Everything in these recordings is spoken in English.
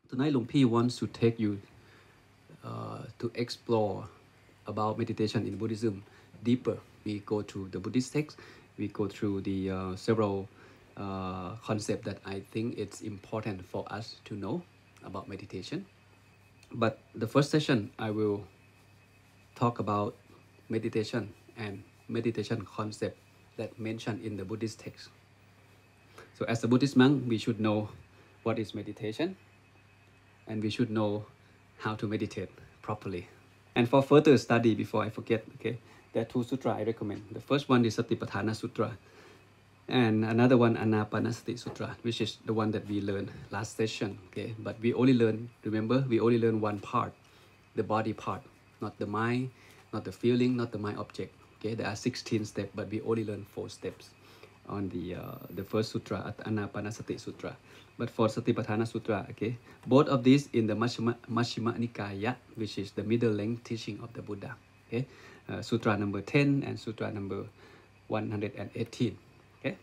Tonight, Luang Pi wants to take you to explore about meditation in Buddhism deeper. We go through the Buddhist text, we go through the several concepts that I think it's important for us to know about meditation. But the first session, I will talk about meditation and meditation concept that mentioned in the Buddhist text. So as a Buddhist monk, we should know what is meditation, and we should know how to meditate properly. And for further study, before I forget, okay, there are two sutras I recommend. The first one is Satipatthana Sutra, and another one Anapanasati Sutra, which is the one that we learned last session. Okay, but we only learn, remember, we only learn one part, the body part, not the mind, not the feeling, not the mind object. Okay, there are 16 steps, but we only learn 4 steps on the first sutra, Anapanasati Sutra. But for Satipatthana Sutra, okay, both of these in the Majjhima Nikaya, which is the middle length teaching of the Buddha. Okay, Sutra number 10 and Sutra number 118. Okay,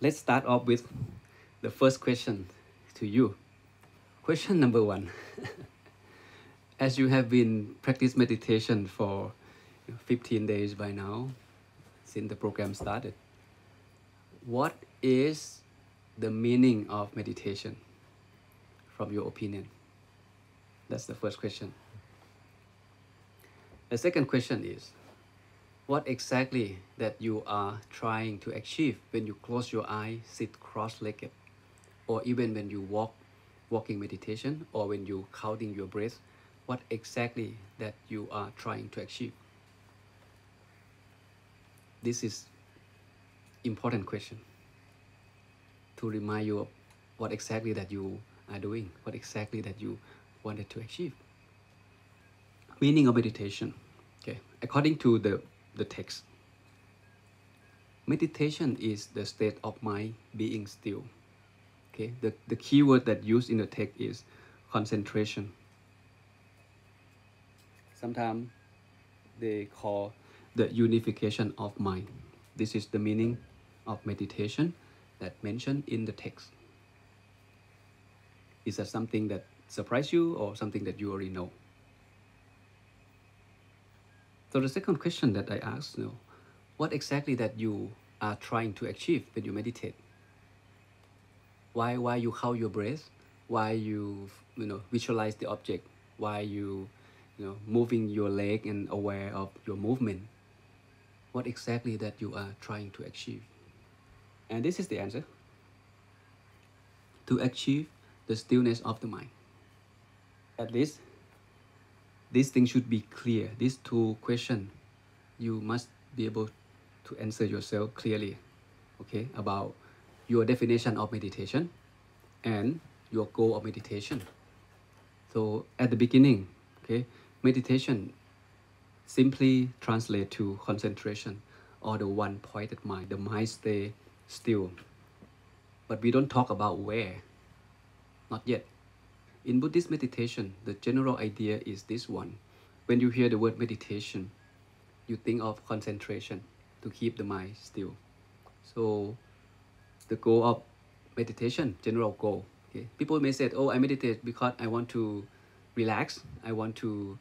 let's start off with the first question to you. Question number 1. As you have been practice meditation for 15 days by now, since the program started, what is the meaning of meditation from your opinion? That's the first question. The second question is, what exactly that you are trying to achieve when you close your eye, sit cross-legged, or even when you walking meditation, or when you counting your breath? What exactly that you are trying to achieve? This is important question to remind you of what exactly that you are doing, what exactly that you wanted to achieve. Meaning of meditation. Okay, according to the text, meditation is the state of mind being still. Okay, the key word that used in the text is concentration. Sometimes they call the unification of mind. This is the meaning of meditation that mentioned in the text. Is that something that surprised you or something that you already know? So the second question that I asked, what exactly that you are trying to achieve when you meditate? Why you count your breath? Why you visualize the object? Why you moving your leg and aware of your movement? What exactly that you are trying to achieve? And this is the answer. To achieve the stillness of the mind. At least, these things should be clear. These two questions, you must be able to answer yourself clearly, okay, about your definition of meditation and your goal of meditation. So at the beginning, okay, meditation simply translate to concentration or the one-pointed mind. The mind stay still. But we don't talk about where, not yet. In Buddhist meditation, the general idea is this one. When you hear the word meditation, you think of concentration to keep the mind still. So the goal of meditation, general goal. Okay? People may say, oh, I meditate because I want to relax. I want to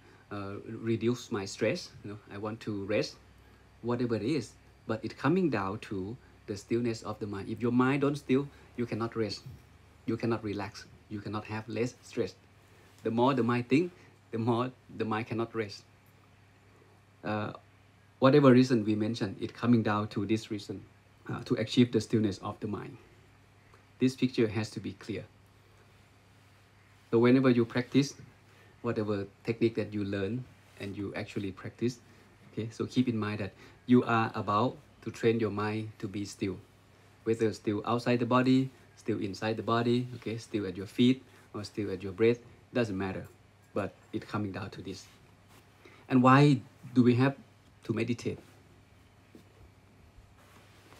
reduce my stress. I want to rest, whatever it is. But it's coming down to the stillness of the mind. If your mind don't still, you cannot rest. You cannot relax. You cannot have less stress. The more the mind think, the more the mind cannot rest. Whatever reason we mentioned, it coming down to this reason, to achieve the stillness of the mind. This picture has to be clear. So whenever you practice, whatever technique that you learn and you actually practice, okay, so keep in mind that you are about to train your mind to be still. Whether still outside the body, still inside the body, okay, still at your feet or still at your breath, doesn't matter. But it's coming down to this. And why do we have to meditate?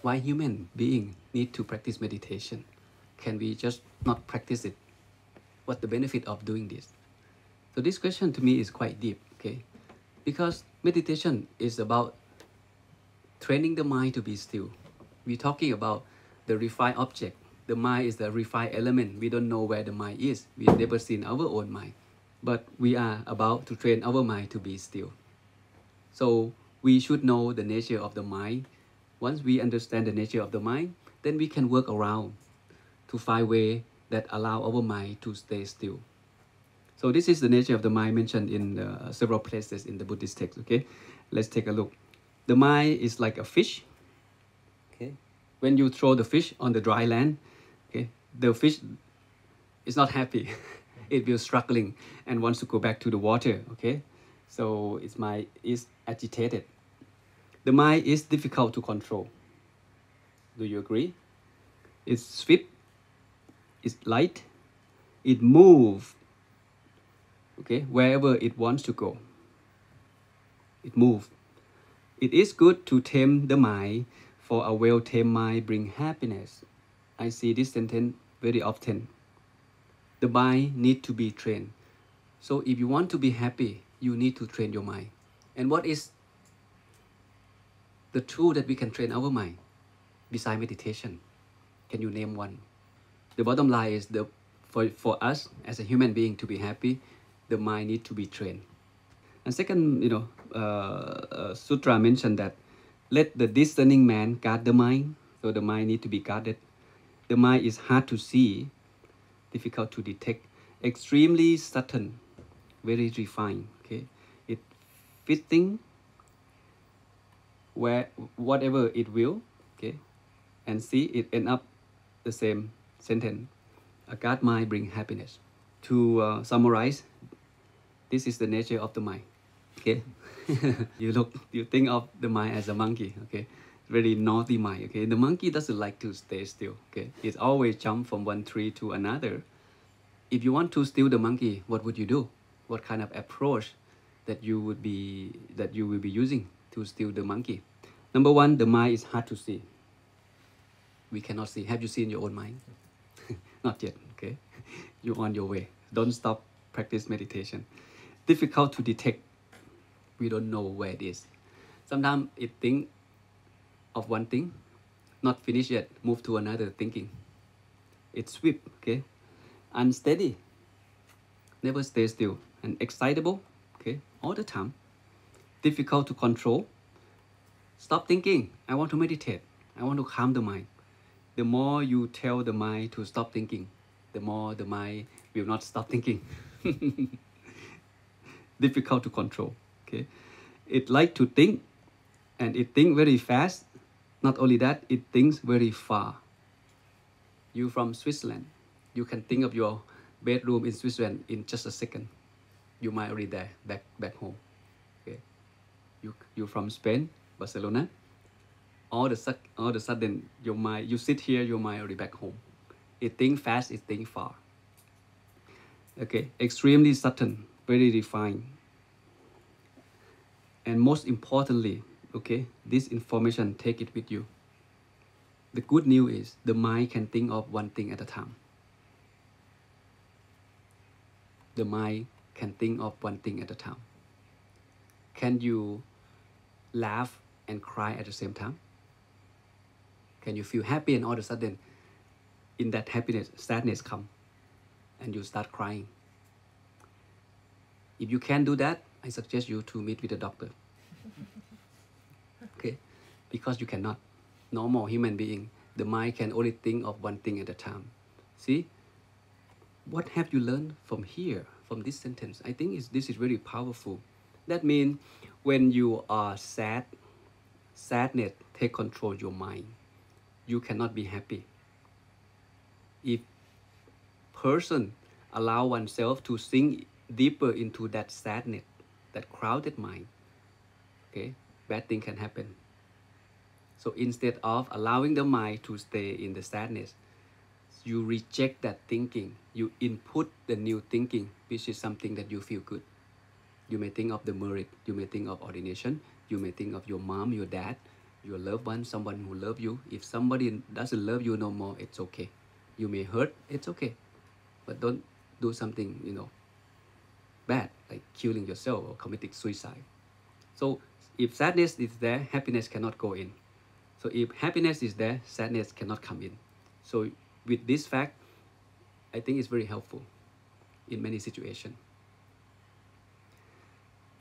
Why human beings need to practice meditation? Can we just not practice it? What's the benefit of doing this? So this question to me is quite deep, okay? Because meditation is about training the mind to be still. We're talking about the refined object. The mind is the refined element. We don't know where the mind is. We've never seen our own mind. But we are about to train our mind to be still. So we should know the nature of the mind. Once we understand the nature of the mind, then we can work around to find way that allow our mind to stay still. So this is the nature of the mind mentioned in several places in the Buddhist text. Okay, let's take a look. The mind is like a fish. Okay, when you throw the fish on the dry land, okay, the fish is not happy. It will struggling and wants to go back to the water. Okay, so its mind is agitated. The mind is difficult to control. Do you agree? It's swift. It's light. It moves. Okay, wherever it wants to go. It moves. It is good to tame the mind, for a well-tamed mind brings happiness. I see this sentence very often. The mind needs to be trained. So if you want to be happy, you need to train your mind. And what is the tool that we can train our mind besides meditation? Can you name one? The bottom line is for us as a human being to be happy, the mind needs to be trained. And second, sutra mentioned that let the discerning man guard the mind. So the mind needs to be guarded. The mind is hard to see, difficult to detect, extremely subtle, very refined. Okay, it fitting where whatever it will. Okay, and see it end up the same sentence. A guard mind bring happiness. To summarize, this is the nature of the mind. Okay, you think of the mind as a monkey. Okay, very naughty mind. Okay, the monkey doesn't like to stay still. Okay, it always jump from one tree to another. If you want to steal the monkey, what would you do? What kind of approach that you will be using to steal the monkey? Number one, the mind is hard to see. We cannot see. Have you seen your own mind? Not yet. Okay, you're on your way. Don't stop. Practice meditation. Difficult to detect. We don't know where it is. Sometimes it think of one thing, not finished yet, move to another thinking. It sweep. Okay, unsteady. Never stay still. And excitable. Okay, all the time. Difficult to control. Stop thinking. I want to meditate. I want to calm the mind. The more you tell the mind to stop thinking, the more the mind will not stop thinking. Difficult to control. Okay, it like to think, and it think very fast. Not only that, it thinks very far. You from Switzerland, you can think of your bedroom in Switzerland in just a second. You might already there, back home. Okay, you from Spain, Barcelona. All of a sudden, your mind, you sit here, your mind already back home. It think fast, it think far. Okay, extremely subtle, very refined. And most importantly, okay, this information, take it with you. The good news is the mind can think of one thing at a time. The mind can think of one thing at a time. Can you laugh and cry at the same time? Can you feel happy and all of a sudden, in that happiness, sadness come and you start crying? If you can't do that, I suggest you to meet with a doctor. Okay, because you cannot. Normal human being, the mind can only think of one thing at a time. See, what have you learned from here, from this sentence? I think this is very powerful. That means when you are sad, sadness take control your mind. You cannot be happy. If person allow oneself to sink deeper into that sadness, that crowded mind, okay, bad thing can happen. So instead of allowing the mind to stay in the sadness, you reject that thinking. You input the new thinking, which is something that you feel good. You may think of the merit. You may think of ordination. You may think of your mom, your dad, your loved one, someone who loves you. If somebody doesn't love you no more, it's okay. You may hurt, it's okay. But don't do something, bad, like killing yourself or committing suicide. So if sadness is there, happiness cannot go in. So if happiness is there, sadness cannot come in. So with this fact, I think it's very helpful in many situations.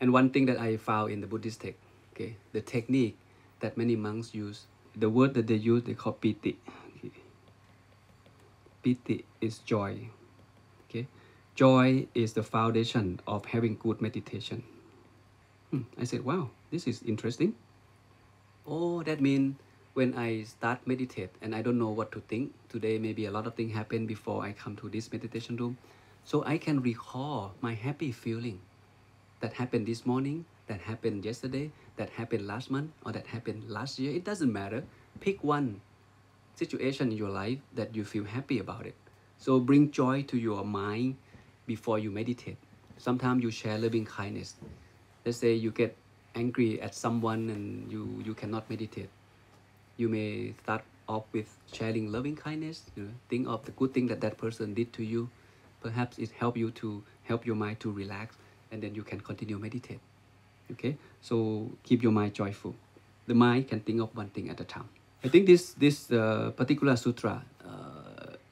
And one thing that I found in the Buddhist text, okay, the technique that many monks use, the word that they use, they call piti. Okay. Piti is joy. Okay, joy is the foundation of having good meditation. I said, wow, this is interesting. Oh, that means when I start meditate and I don't know what to think, today maybe a lot of things happen before I come to this meditation room. So I can recall my happy feeling that happened this morning, that happened yesterday, that happened last month, or that happened last year. It doesn't matter. Pick one situation in your life that you feel happy about it. So bring joy to your mind before you meditate. Sometimes you share loving kindness. Let's say you get angry at someone and you cannot meditate. You may start off with sharing loving kindness. Think of the good thing that that person did to you. Perhaps it help your mind to relax, and then you can continue meditate. Okay, so keep your mind joyful. The mind can think of one thing at a time. I think this particular sutra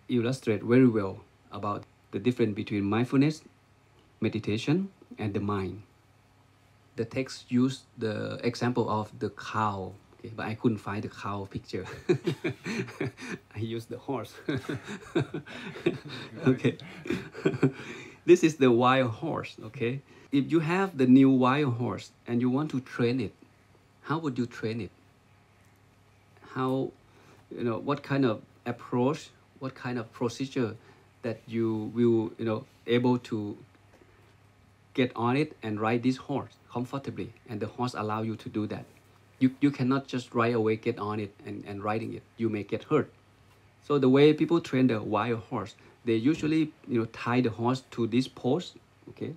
illustrates very well about the difference between mindfulness, meditation, and the mind. The text used the example of the cow, okay, but I couldn't find the cow picture. I used the horse. Okay. This is the wild horse, okay? If you have the new wild horse and you want to train it, how would you train it? How, what kind of approach, what kind of procedure that you will, able to get on it and ride this horse comfortably, and the horse allow you to do that. You cannot just right away get on it and riding it. You may get hurt. So the way people train the wild horse, they usually tie the horse to this post, okay,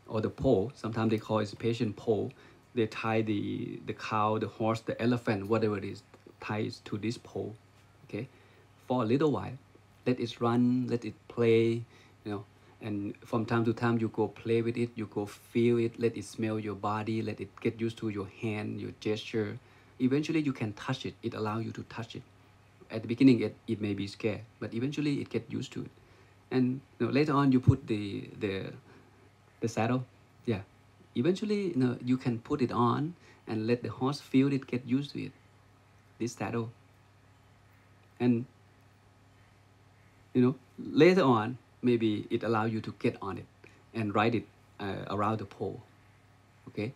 or the pole. Sometimes they call it patient pole. They tie the cow, the horse, the elephant, whatever it is, ties to this pole, okay, for a little while. Let it run, let it play, and from time to time you go play with it, you go feel it, let it smell your body, let it get used to your hand, your gesture. Eventually you can touch it. It allows you to touch it. At the beginning it may be scared, but eventually it gets used to it. And later on you put the saddle. Yeah, eventually you can put it on and let the horse feel it, get used to it, this saddle. And later on maybe it allows you to get on it and ride it around the pole, okay?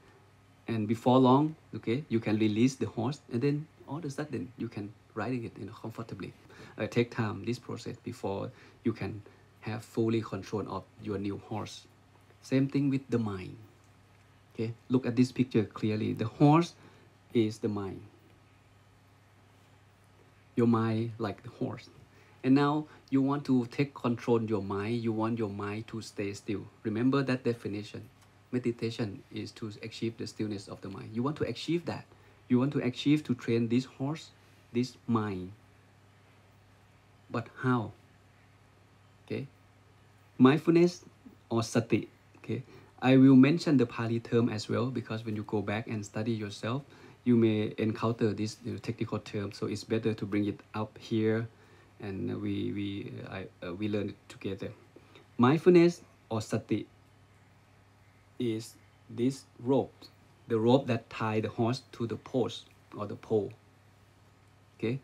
And before long, okay, you can release the horse, and then all of a sudden you can riding it comfortably. Take time, this process, before you can have fully control of your new horse. Same thing with the mind. Okay, look at this picture clearly. The horse is the mind. Your mind like the horse. And now you want to take control of your mind. You want your mind to stay still. Remember that definition. Meditation is to achieve the stillness of the mind. You want to achieve that. You want to achieve to train this horse, this mind. But how? Okay. Mindfulness or sati. Okay. I will mention the Pali term as well, because when you go back and study yourself, you may encounter this technical term. So it's better to bring it up here, and we learn it together. Mindfulness or sati is this rope, the rope that tie the horse to the post or the pole. Okay,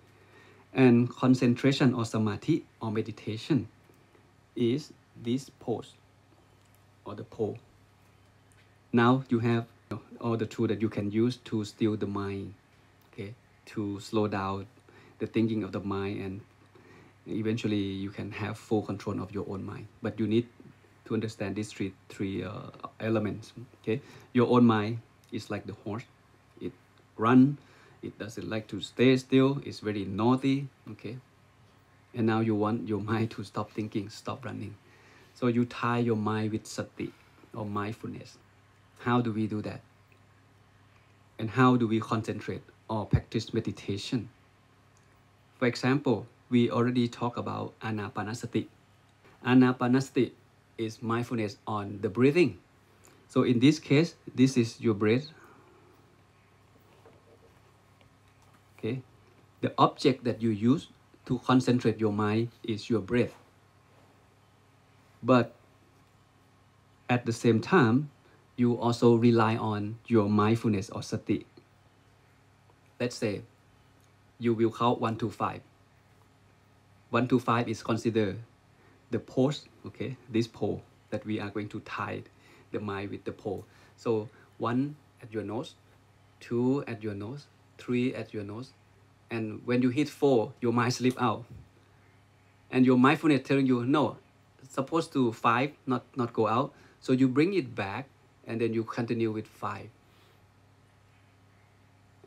and concentration or samadhi or meditation is this post or the pole. Now you have all the tools that you can use to still the mind, okay, to slow down the thinking of the mind, and eventually you can have full control of your own mind. But you need to understand these three elements. Okay, your own mind is like the horse. It runs. It doesn't like to stay still. It's very naughty. Okay, and now you want your mind to stop thinking, stop running. So you tie your mind with sati or mindfulness. How do we do that? And how do we concentrate or practice meditation? For example, we already talked about anapanasati. Anapanasati is mindfulness on the breathing. So in this case, this is your breath. Okay, the object that you use to concentrate your mind is your breath. But at the same time, you also rely on your mindfulness or sati. Let's say you will count 1 to 5. 1 to 5 is considered the pose, okay, this pole that we are going to tie the mind with the pole. So 1 at your nose, 2 at your nose, 3 at your nose, and when you hit 4, your mind slip out. And your mindfulness telling you, no, it's supposed to 5, not go out. So you bring it back, and then you continue with 5.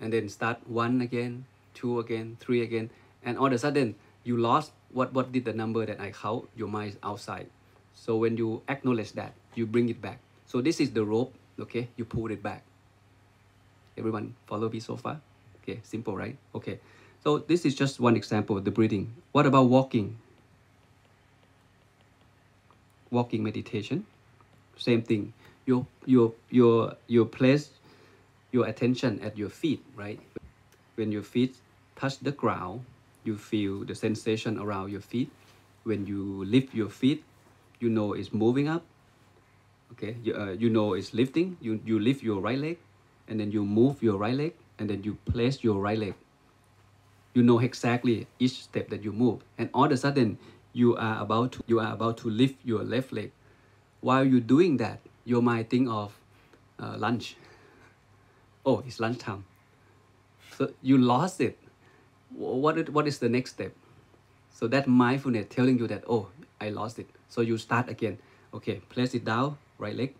And then start 1 again, 2 again, 3 again. And all of a sudden, you lost what did the number that I count, your mind is outside. So when you acknowledge that, you bring it back. So this is the rope, okay? You pull it back. Everyone follow me so far? Okay, simple, right? Okay. So this is just one example of the breathing. What about walking? Walking meditation, same thing. You place your attention at your feet, right? When your feet touch the ground, you feel the sensation around your feet. When you lift your feet, you know it's moving up. Okay, you know it's lifting. You lift your right leg, and then you move your right leg, and then you place your right leg. You know exactly each step that you move, and all of a sudden you are about to lift your left leg. While you're doing that, your mind think of lunch. Oh, it's lunchtime. So you lost it. What is the next step? So that mindfulness telling you that, oh, I lost it. So you start again. Okay, place it down, right leg,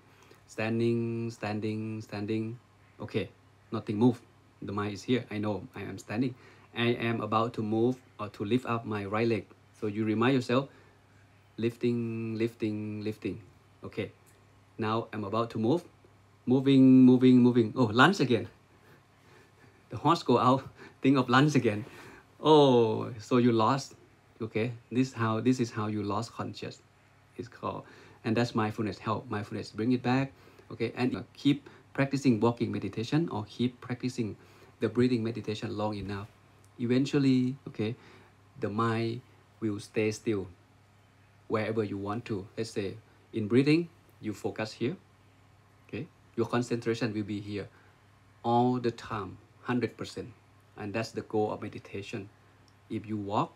standing, standing, standing. Okay, nothing move. The mind is here. I know I am standing. I am about to move or to lift up my right leg. So you remind yourself, lifting, lifting, lifting. Okay, now I'm about to move. Moving, moving, moving. Oh, lunge again. The horse go out, think of lunge again. Oh, so you lost. Okay, this is how you lost conscious. It's called, and that's mindfulness help. Mindfulness bring it back. Okay, and keep practicing walking meditation or keep practicing the breathing meditation long enough. Eventually, okay, the mind will stay still wherever you want to. Let's say in breathing, you focus here. Okay, your concentration will be here all the time, 100%, and that's the goal of meditation. If you walk,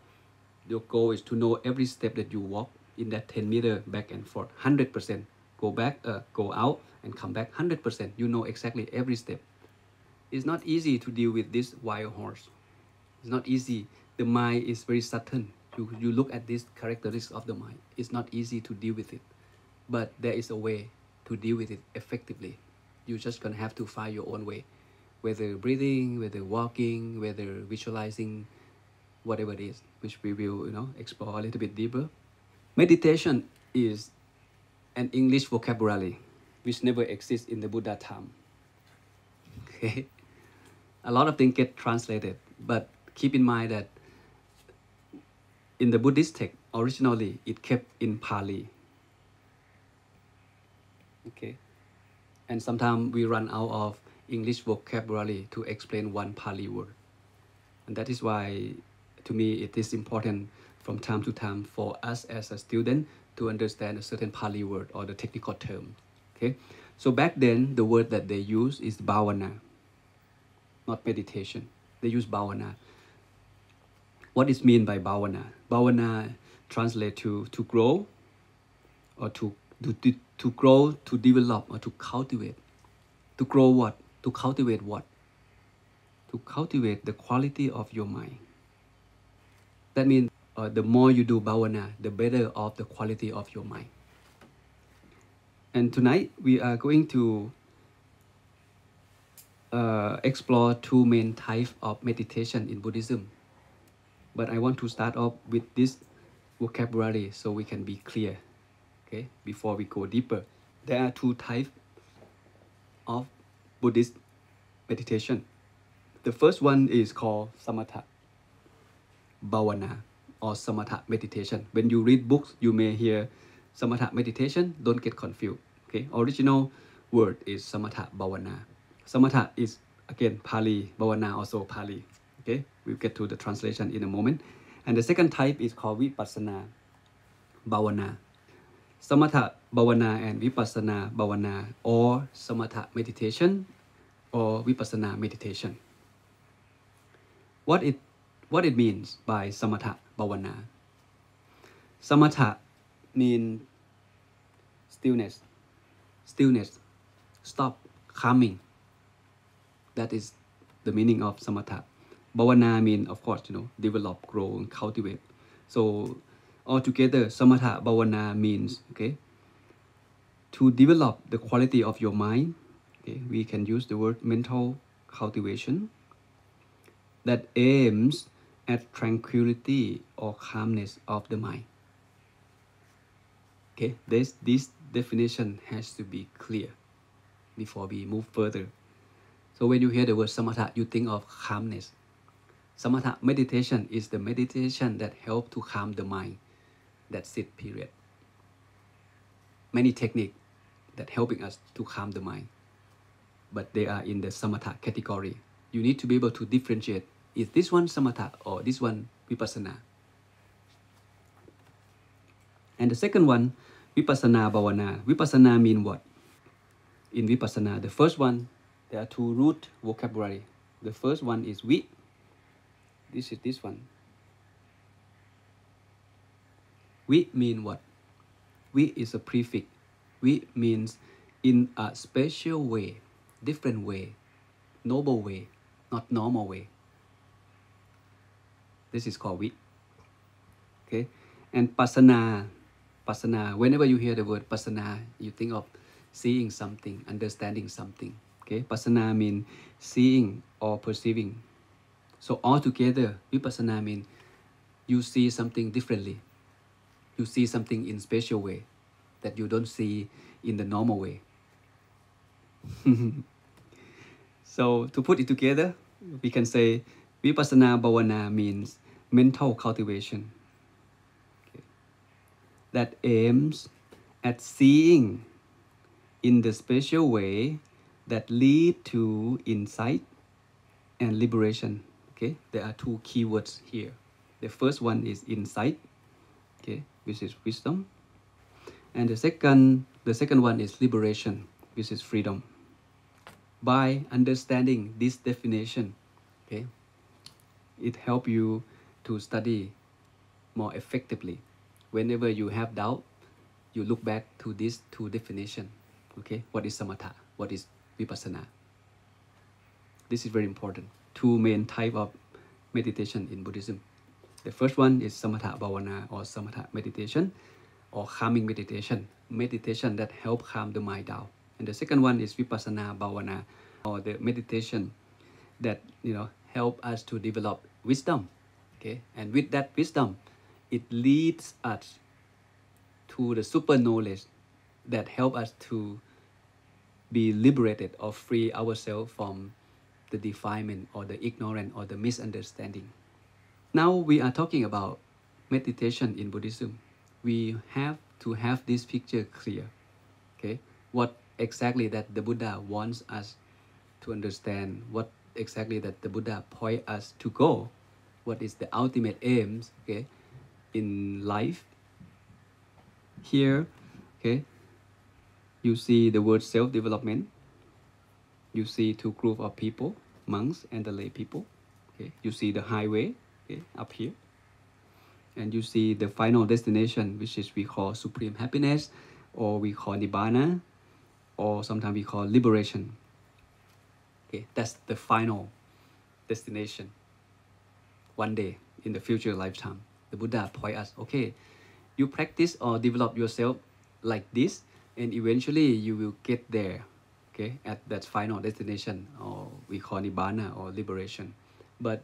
your goal is to know every step that you walk in that 10 meter back and forth, 100%. Go back, go out and come back, 100%. You know exactly every step. It's not easy to deal with this wild horse. It's not easy. The mind is very subtle. You look at these characteristics of the mind. It's not easy to deal with it, but there is a way to deal with it effectively. You're just gonna have to find your own way, whether breathing, whether walking, whether visualizing, whatever it is, which we will, explore a little bit deeper. Meditation is an English vocabulary which never exists in the Buddha time. Okay, a lot of things get translated, but keep in mind that in the Buddhist text, originally it kept in Pali. Okay, and sometimes we run out of English vocabulary to explain one Pali word, and that is why, to me, it is important from time to time for us as a student to understand a certain Pali word or the technical term. Okay, so back then the word that they use is bhavana, not meditation. They use bhavana. What is mean by bhavana? Bhavana translate to grow, or to grow, to develop, or to cultivate. To grow what? To cultivate what? To cultivate the quality of your mind. That means the more you do bhavana, the better of the quality of your mind. And tonight we are going to explore two main types of meditation in Buddhism. But I want to start off with this vocabulary so we can be clear, okay, before we go deeper. There are two types of Buddhist meditation. The first one is called Samatha Bhavana or Samatha meditation. When you read books, you may hear Samatha meditation. Don't get confused. Okay, original word is Samatha Bhavana. Samatha is again Pali, Bhavana also Pali. Okay, we'll get to the translation in a moment. And the second type is called Vipassana Bhavana. Samatha Bhavana and Vipassana Bhavana, or Samatha meditation or Vipassana meditation. What it means by Samatha Bhavana? Samatha means stillness, stop, calming. That is the meaning of Samatha. Bhavana means, of course, develop, grow, and cultivate. So altogether, Samatha Bhavana means, okay, to develop the quality of your mind. Okay, we can use the word mental cultivation that aims at tranquility or calmness of the mind. Okay, this definition has to be clear before we move further. So when you hear the word samatha, you think of calmness. Samatha meditation is the meditation that helps to calm the mind. That's it, period. Many techniques that helping us to calm the mind, but they are in the samatha category. You need to be able to differentiate, is this one samatha or this one vipassana? And the second one, Vipassana Bhavana. Vipassana mean what? In Vipassana, the first one, there are two root vocabulary. The first one is vi. This is this one. Vi mean what? Vi is a prefix. Vi means in a special way, different way, noble way, not normal way. This is called vi. Okay? And Passana, whenever you hear the word Passana, you think of seeing something, understanding something. Okay? Passana means seeing or perceiving. So altogether, Vipassana means you see something differently. You see something in special way that you don't see in the normal way. So to put it together, we can say Vipassana Bhavana means mental cultivation, okay, that aims at seeing in the special way that lead to insight and liberation. Okay, there are two keywords here. The first one is insight, okay, which is wisdom, and the second one is liberation, which is freedom. By understanding this definition, okay, it helps you to study more effectively. Whenever you have doubt, you look back to these two definitions. Okay, what is samatha? What is vipassana? This is very important. Two main type of meditation in Buddhism. The first one is samatha bhavana or samatha meditation or calming meditation, meditation that help calm the mind down. And the second one is vipassana bhavana or the meditation that help us to develop wisdom. Okay, and with that wisdom, it leads us to the super knowledge that help us to be liberated or free ourselves from the defilement or the ignorance or the misunderstanding. Now we are talking about meditation in Buddhism. We have to have this picture clear. Okay, what exactly that the Buddha wants us to understand, what exactly that the Buddha point us to go, what is the ultimate aims, okay, in life. Here, okay, you see the word self-development. You see two groups of people, monks and the lay people. Okay, you see the highway, okay, up here, and you see the final destination, which is we call supreme happiness, or we call nibbana, or sometimes we call liberation. Okay, that's the final destination. One day in the future lifetime, the Buddha point us, okay, you practice or develop yourself like this, and eventually you will get there, okay, at that final destination, or we call nibbana or liberation. But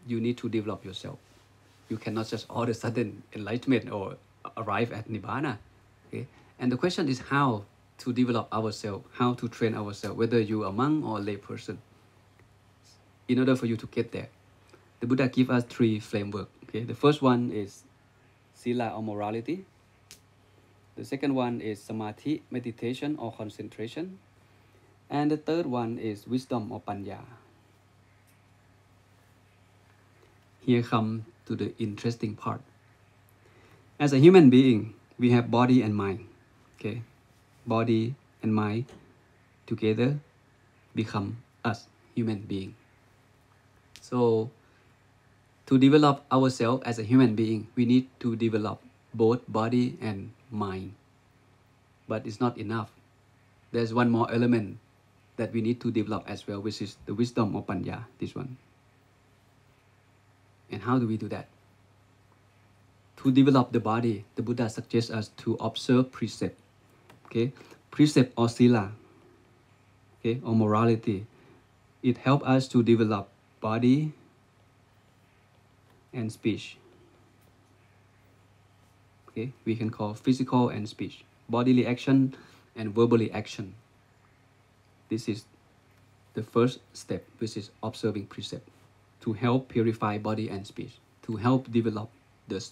you need to develop yourself. You cannot just all of a sudden enlightenment or arrive at nibbana. Okay, and the question is how to develop ourselves, how to train ourselves, whether you are a monk or a lay person. In order for you to get there, the Buddha gives us three frameworks. Okay, the first one is sila or morality. The second one is samadhi, meditation or concentration. And the third one is wisdom or panya. Here come to the interesting part. As a human being, we have body and mind. Okay, body and mind together become us, human being. So to develop ourselves as a human being, we need to develop both body and mind. But it's not enough. There's one more element that we need to develop as well, which is the wisdom or panya, this one. And how do we do that? To develop the body, the Buddha suggests us to observe precept. Okay, precept or sila, okay, or morality. It helps us to develop body and speech. Okay, we can call physical and speech, bodily action and verbally action. This is the first step, which is observing precept, to help purify body and speech, to help develop this,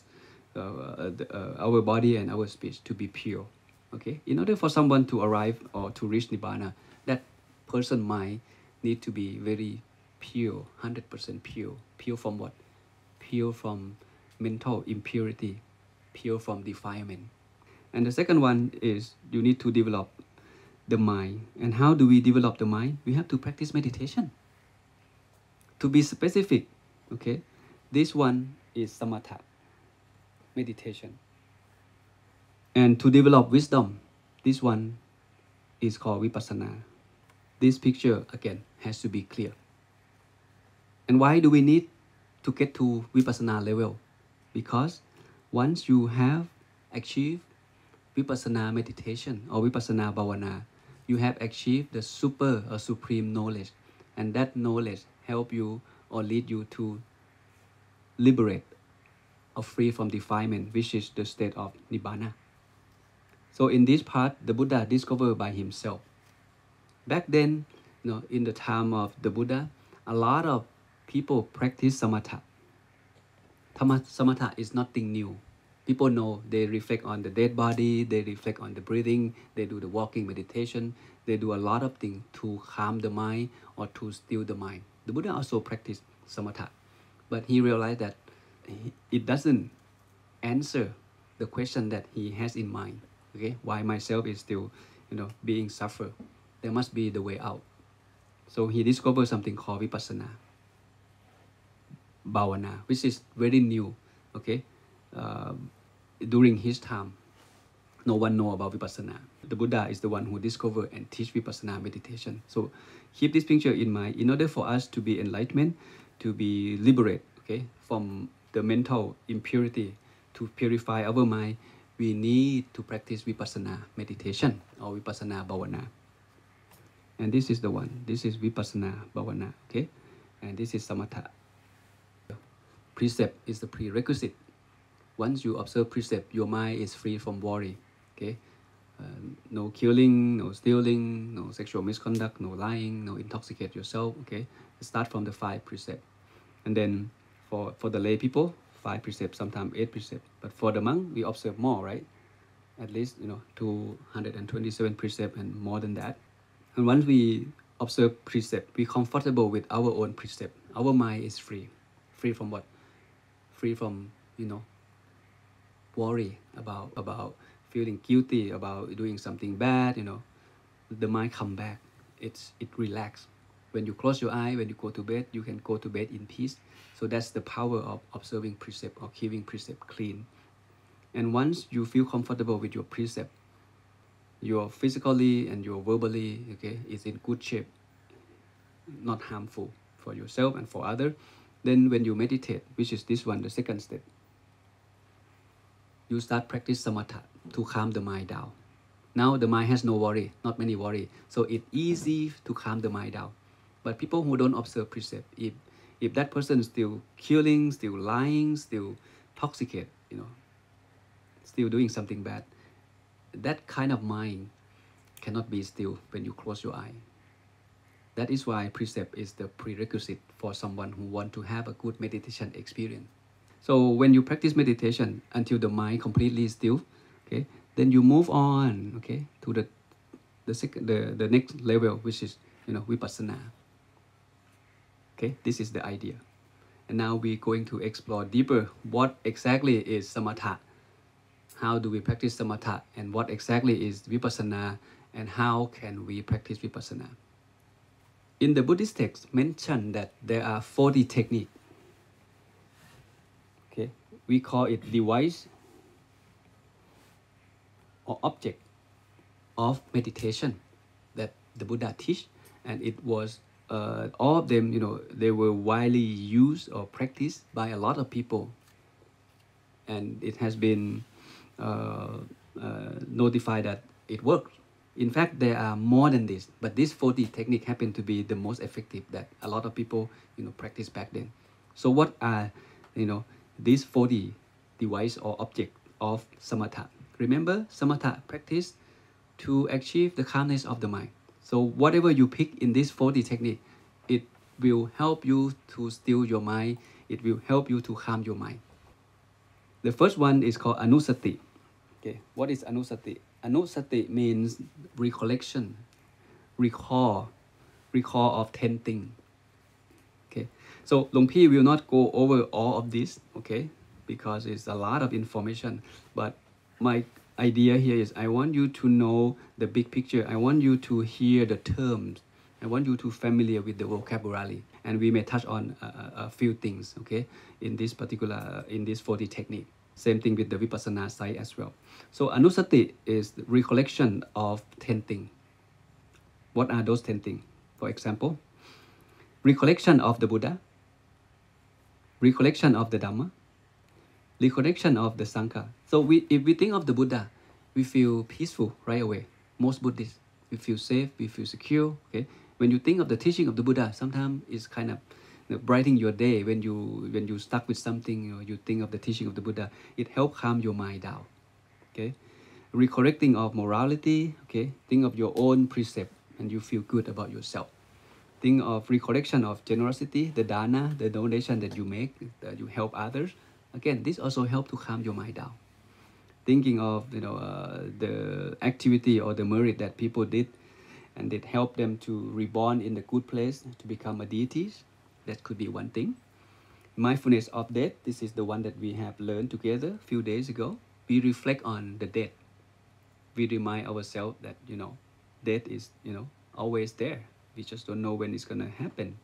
our body and our speech to be pure. Okay, in order for someone to arrive or to reach Nibbana, that person mind need to be very pure, 100% pure. Pure from what? Pure from mental impurity, pure from defilement. And the second one is you need to develop the mind. And how do we develop the mind? We have to practice meditation. To be specific, okay, this one is Samatha, meditation. And to develop wisdom, this one is called Vipassana. This picture, again, has to be clear. And why do we need to get to Vipassana level? Because once you have achieved Vipassana meditation or Vipassana Bhavana, you have achieved the super or supreme knowledge. And that knowledge help you or lead you to liberate or free from defilement, which is the state of Nibbana. So in this part, the Buddha discovered by himself. Back then, in the time of the Buddha, a lot of people practice Samatha. Samatha is nothing new. People know, they reflect on the dead body, they reflect on the breathing, they do the walking meditation, they do a lot of things to calm the mind or to still the mind. The Buddha also practiced Samatha, but he realized that it doesn't answer the question that he has in mind. Okay, why myself is still, being suffer? There must be the way out. So he discovered something called Vipassana Bhavana, which is very new. Okay, during his time, no one know about Vipassana. The Buddha is the one who discovered and teach Vipassana meditation. So keep this picture in mind. In order for us to be enlightenment, to be liberated, okay, from the mental impurity, to purify our mind, we need to practice Vipassana meditation or Vipassana Bhavana. And this is the one. This is Vipassana Bhavana, okay? And this is Samatha. Precept is the prerequisite. Once you observe precept, your mind is free from worry, okay? No killing, no stealing, no sexual misconduct, no lying, no intoxicate yourself, okay? Start from the 5 precepts. And then for the lay people, 5 precepts, sometimes 8 precepts. But for the monk, we observe more, right? At least, 227 precepts and more than that. And once we observe precept, we're comfortable with our own precept. Our mind is free. Free from what? Free from, worry about feeling guilty, about doing something bad, The mind come back. It relax. When you close your eye, when you go to bed, you can go to bed in peace. So that's the power of observing precept or keeping precept clean. And once you feel comfortable with your precept, your physically and your verbally, okay, is in good shape, not harmful for yourself and for others, then when you meditate, which is this one, the second step, you start practice Samatha to calm the mind down. Now the mind has no worry, not many worry, so it's easy to calm the mind down. But people who don't observe precept, if that person is still killing, still lying, still toxicate, still doing something bad, that kind of mind cannot be still when you close your eye. That is why precept is the prerequisite for someone who want to have a good meditation experience. So when you practice meditation until the mind completely still, okay, then you move on, okay, to the next level, which is, Vipassana. Okay, this is the idea. And now we're going to explore deeper what exactly is Samatha, how do we practice Samatha, and what exactly is Vipassana, and how can we practice Vipassana. In the Buddhist text mentioned that there are 40 techniques. Okay, we call it device or object of meditation that the Buddha teach, and it was all of them, they were widely used or practiced by a lot of people, and it has been notified that it works. In fact, there are more than this, but this 40 technique happen to be the most effective that a lot of people, practice back then. So what are, these 40 device or object of Samatha? Remember, Samatha practice to achieve the calmness of the mind. So whatever you pick in this 40 technique, it will help you to still your mind. It will help you to calm your mind. The first one is called anusati. Okay, what is anusati? Anusati means recollection, recall of 10 things. Okay, so Long Pi will not go over all of this, okay, because it's a lot of information. But my idea here is I want you to know the big picture. I want you to hear the terms. I want you to familiar with the vocabulary, and we may touch on a few things, okay, in this 40 technique. Same thing with the Vipassana side as well. So anusati is the recollection of 10 things. What are those 10 things? For example, recollection of the Buddha, recollection of the Dhamma, recollection of the Sangha. So if we think of the Buddha, we feel peaceful right away. Most Buddhists, we feel safe, we feel secure. Okay, when you think of the teaching of the Buddha, sometimes it's kind of brightening your day. When you stuck with something, you think of the teaching of the Buddha, it helps calm your mind down. Okay, recollecting of morality. Okay, think of your own precept, and you feel good about yourself. Think of recollection of generosity, the dana, the donation that you make, that you help others. Again, this also helps to calm your mind down. Thinking of the activity or the merit that people did, and it helped them to reborn in the good place to become a deities. That could be one thing. Mindfulness of death. This is the one that we have learned together a few days ago. We reflect on the death. We remind ourselves that death is always there. We just don't know when it's gonna happen.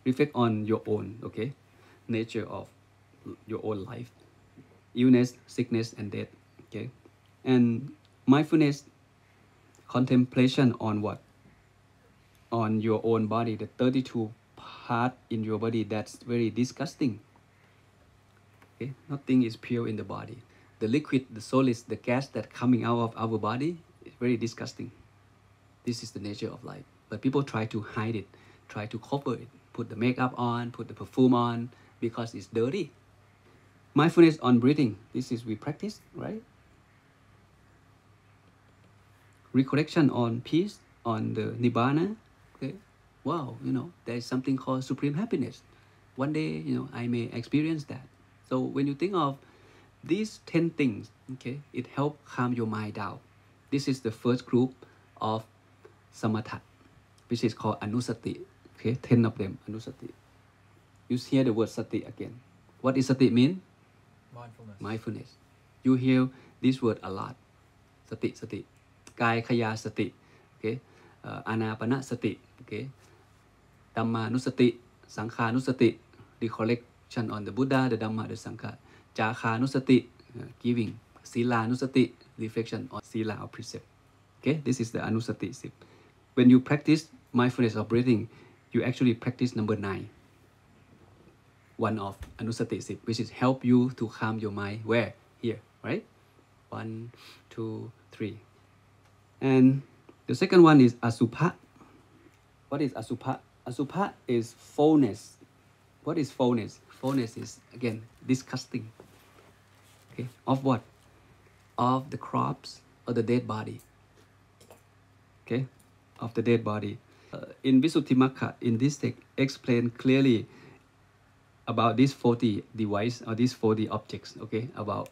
Reflect on your own, okay, nature of your own life, illness, sickness, and death. Okay, and mindfulness, contemplation on what? On your own body, the 32 part in your body that's very disgusting. Okay, nothing is pure in the body. The liquid, the solids, the gas that coming out of our body is very disgusting. This is the nature of life. But people try to hide it, try to cover it, put the makeup on, put the perfume on, because it's dirty. Mindfulness on breathing. This is we practice, right? Recollection on peace, on the nibbana. Okay. Wow, there is something called supreme happiness. One day, I may experience that. So when you think of these 10 things, okay, it helps calm your mind down. This is the first group of samatha, which is called anusati. Okay, 10 of them, anusati. You hear the word sati again. What does sati mean? Mindfulness. You hear this word a lot. Sati, sati. Kaya kaya sati. Okay. Anapana sati. Okay. Dhamma nusati. Sangha nusati. Recollection on the Buddha, the Dhamma, the Sangha. Jaka nusati. Giving. Sila nusati. Reflection on sila or precept. Okay. This is the anusati. When you practice mindfulness of breathing, you actually practice number 9. One of anusati, which is help you to calm your mind. Where? Here, right? 1, 2, 3. And the second one is asubha. What is asubha? Asubha is foulness. What is foulness? Foulness is, again, disgusting. Okay, of what? Of the corpse or the dead body. Okay, of the dead body. In Visuddhimagga, in this text, explain clearly about these 40 devices or these 40 objects, okay, about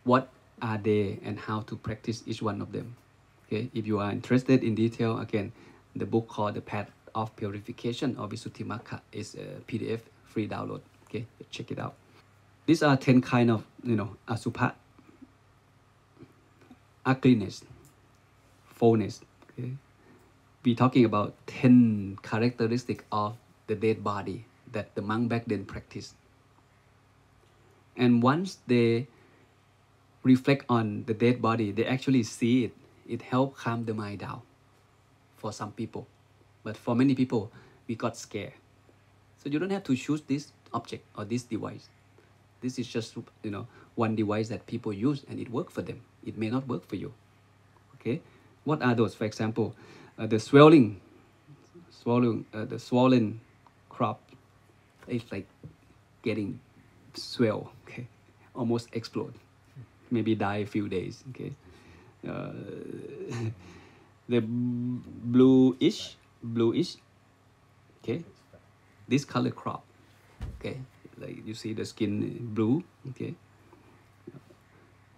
what are they and how to practice each one of them. Okay, if you are interested in detail, again, the book called The Path of Purification or Visuddhimagga is a PDF free download. Okay, check it out. These are 10 kind of, Asubha, ugliness, foulness. Okay, we're talking about 10 characteristics of the dead body that the monk back then practiced. And once they reflect on the dead body, they actually see it. It helps calm the mind down for some people. But for many people, we got scared. So you don't have to choose this object or this device. This is just, one device that people use and it works for them. It may not work for you. Okay, what are those? For example, the the swollen crop. It's like getting swell. Okay, almost explode. Maybe die a few days. Okay, the bluish. Okay, this color crop. Okay, like you see the skin blue. Okay,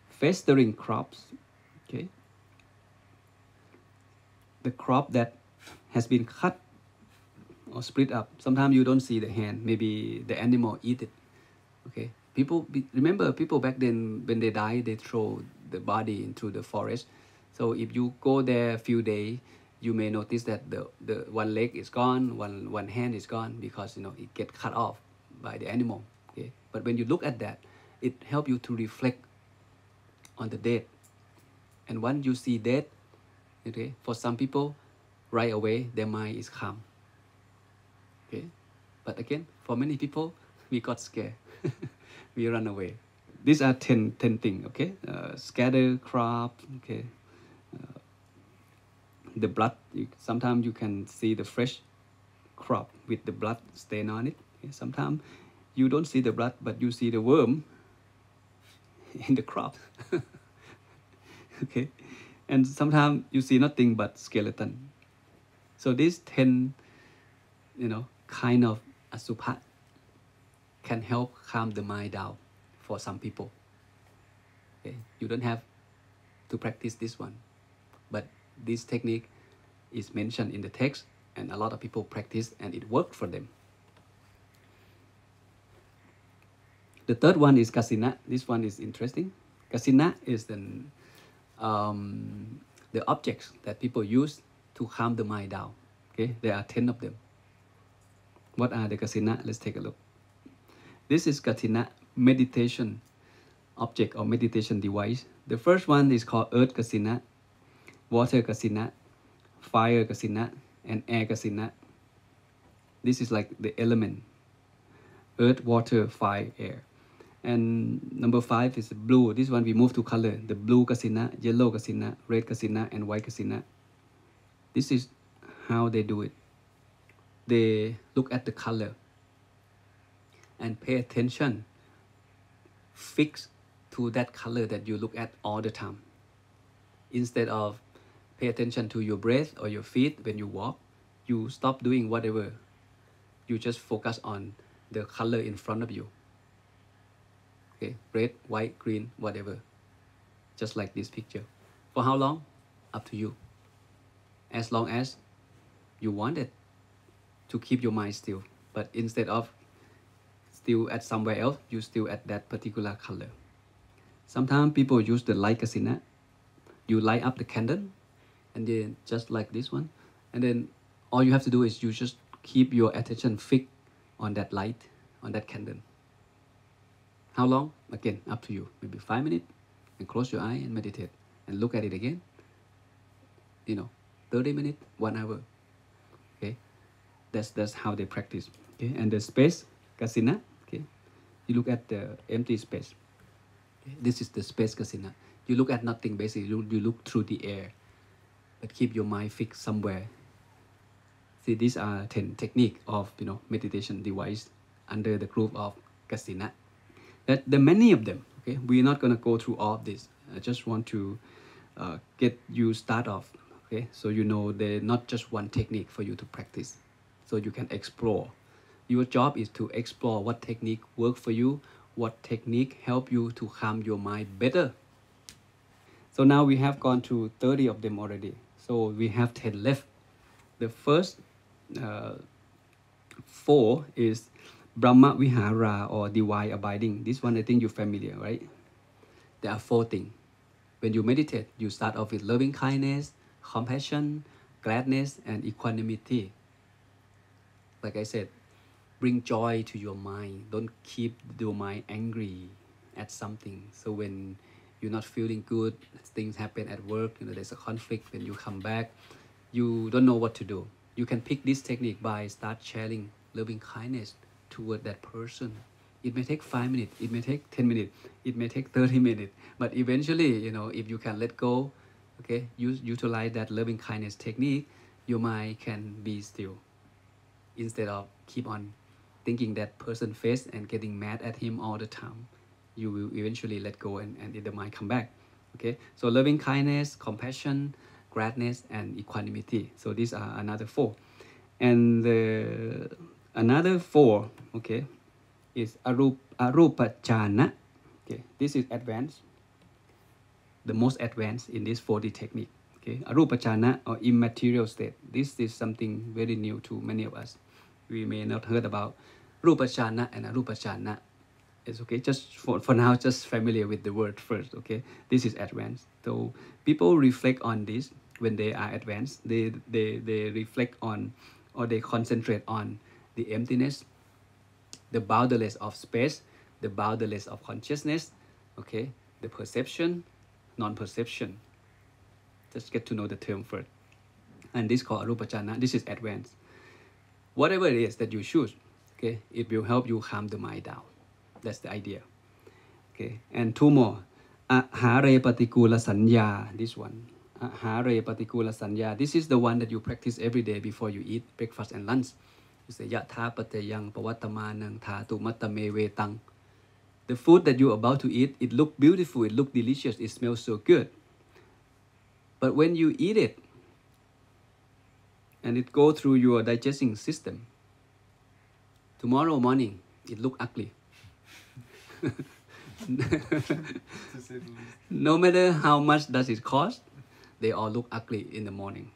festering crops. Okay, the crop that has been cut or split up. Sometimes you don't see the hand. Maybe the animal eat it. Okay, remember people back then when they die, they throw the body into the forest. So if you go there a few days, you may notice that the one leg is gone, one hand is gone because it get cut off by the animal. Okay, but when you look at that, it helps you to reflect on the dead. And once you see death, okay, for some people, right away their mind is calm. Okay, but again, for many people, we got scared. We run away. These are 10 things. Okay, scatter crop. Okay, the blood. Sometimes you can see the fresh crop with the blood stain on it. Okay? Sometimes you don't see the blood, but you see the worm in the crop. Okay, and sometimes you see nothing but skeleton. So these 10, kind of Asubha can help calm the mind down for some people. Okay, you don't have to practice this one, but this technique is mentioned in the text, and a lot of people practice, and it worked for them. The third one is Kasinna. This one is interesting. Kasinna is the objects that people use to calm the mind down. Okay, there are 10 of them. What are the Kasinna? Let's take a look. This is Kasinna meditation object or meditation device. The first one is called Earth Kasinna, Water Kasinna, Fire Kasinna, and Air Kasinna. This is like the element: earth, water, fire, air. And number 5 is blue. This one we move to color. The blue Kasinna, yellow Kasinna, red Kasinna, and white Kasinna. This is how they do it. They look at the color and pay attention, fix to that color that you look at all the time. Instead of pay attention to your breath or your feet when you walk, you stop doing whatever. You just focus on the color in front of you. Okay, red, white, green, whatever. Just like this picture. For how long? Up to you. As long as you want it to keep your mind still. But instead of still at somewhere else, you still at that particular color. Sometimes people use the light Kasinna. You light up the candle, and then just like this one, and then all you have to do is you just keep your attention fixed on that light, on that candle. How long? Again, up to you. Maybe 5 minutes, and close your eye and meditate, and look at it again. 30 minutes, 1 hour. Okay, that's how they practice. Okay, and the space Kasinna. Okay, you look at the empty space. Okay? This is the space Kasinna. You look at nothing basically. You look through the air, but keep your mind fixed somewhere. See, these are 10 techniques of meditation device under the group of Kasinna. There are many of them. Okay, we're not gonna go through all of this. I just want to get you start off. Okay, so they're not just one technique for you to practice, so you can explore. Your job is to explore what technique work for you, what technique help you to calm your mind better. So now we have gone through 30 of them already. So we have 10 left. The first uh, 4 is Brahma Vihara or divine abiding. This one I think you're familiar, right? There are 4 things. When you meditate, you start off with loving kindness, compassion, gladness, and equanimity. Like I said, bring joy to your mind. Don't keep your mind angry at something. So when you're not feeling good, things happen at work, there's a conflict, when you come back, you don't know what to do. You can pick this technique by start sharing loving kindness toward that person. It may take 5 minutes, it may take 10 minutes, it may take 30 minutes, but eventually, if you can let go, okay, utilize that loving kindness technique, your mind can be still. Instead of keep on thinking that person face and getting mad at him all the time, you will eventually let go and the mind come back. Okay, so loving kindness, compassion, gladness, and equanimity. So these are another 4. And another 4, okay, is arupa jhana. Okay, this is advanced, the most advanced in this 4D technique. Okay, arupa jhana or immaterial state. This is something very new to many of us. We may not heard about rupa jhana and arupa jhana. It's okay, just for now, just familiar with the word first. Okay, this is advanced. So people reflect on this when they are advanced. They reflect on, or they concentrate on the emptiness, the boundless of space, the boundless of consciousness, okay, the perception, non-perception. Just get to know the term first. And this is called arupa jhana. This is advanced. Whatever it is that you choose, okay, it will help you calm the mind down. That's the idea. Okay, and 2 more. Ahare patikula sanya. This one. Ahare patikula sanya. This is the one that you practice every day before you eat breakfast and lunch. You say yatha patayang pawatamanang thatu matame vetang. The food that you're about to eat, it look beautiful, it look delicious, it smells so good. But when you eat it, and it go through your digesting system, tomorrow morning, it look ugly. No matter how much does it cost, they all look ugly in the morning.